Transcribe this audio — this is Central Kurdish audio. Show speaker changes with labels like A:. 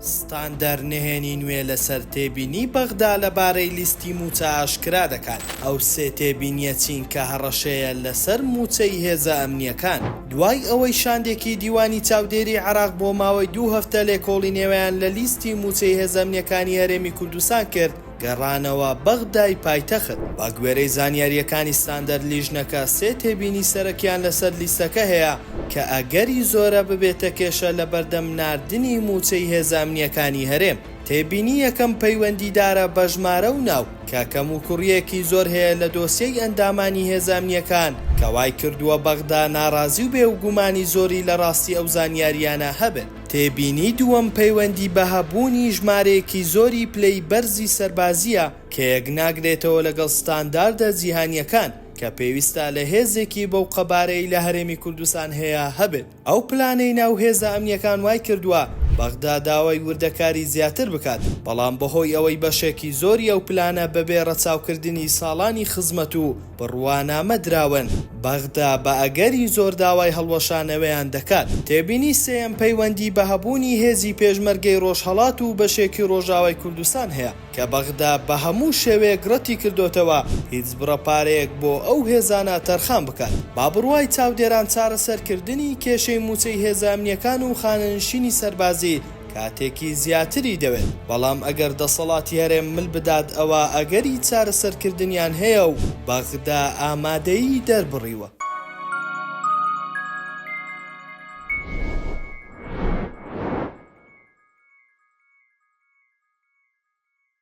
A: ستاندەر نهێنی نوێ لەسەر تێبینی بەغدا لەبارەی لیستی موچە ئاشکرا دەکات. ئەو سێ تێبینیە چین کە هەڕەشەیە لەسەر موچەی هێزە ئەمنیەکان. دوای ئەوەی شاندێکی دیوانی چاودێری عێراق بۆ ماوەی 2 هەفتە لێکۆڵی نێوەیان لە لیستی موچەی هێزە ئەمنیەکانی هەرێمی کوردستان کرد، گەڕانەوە بەغدای پایتەخت. با گوێرەی زانیاریەکانی ستاندەر لیژنەکە سێ تێبینی سەرەکیان لەسەر لیستەکە هەیە کە ئەگەری زۆرە ببێتە کێشە لە بەردەم ناردنی موچەی هێزە ئەمنیەکانی هەرێم. تێبینی یەکەم پەیوەندیدارە بە ژمارە و ناو کە کەم و کوڕیەکی زۆر هەیە لە دۆسیەی ئەندامانی هێزە ئەمنیەکان کە وای کردووە بەغدا ناڕازی و بێ و گومانی زۆری لە ڕاستی ئەو زانیاریانە هەبن. تێبینی دووەم پەیوەندی بە هەبوونی ژمارەیەکی زۆری پلەی بەرزی سەربازیە کە یەکناگرێتەوە لەگەڵ ستانداردە جیهانیەکان کە پێویستە لە هێزێکی بەو قەبارەی لە هەرێمی کوردستان هەیە هەبێت. ئەو پلانەی ناو هێزە ئەمنیەکان وای کردووە بەغدا داوای وردەکاری زیاتر بکات، بەڵام بەهۆی ئەوەی بەشێکی زۆری ئەو پلانە بەبێ ڕەچاوکردنی ساڵانی خزمەت و بڕوانامە دراون، بەغدا بە ئەگەری زۆر داوای هەڵوەشانەوەیان دەکات. تێبینی سێم پەیوەندی بە هەبوونی هێزی پێشمەرگەی ڕۆژهەڵات و بەشێکی ڕۆژاوای کوردستان هەیە کە بەغدا بە هەموو شێوەیەک گڕەتی کردوتەوە هیچ بڕەپارەیەک بۆ ئەو هێزانە تەرخان بکات. با بڕوای چاودێران چارەسەرکردنی کێشەی موچەی هێزە ئەمنیەکان و خانەنشینی سەربازی کاتێکی زیاتری دەوێت، بەڵام ئەگەر دەسەڵاتی هەرێم مل بدات ئەوە ئەگەری چارەسەرکردنیان هەیە و بەغدا ئامادەیی دەربڕیوە.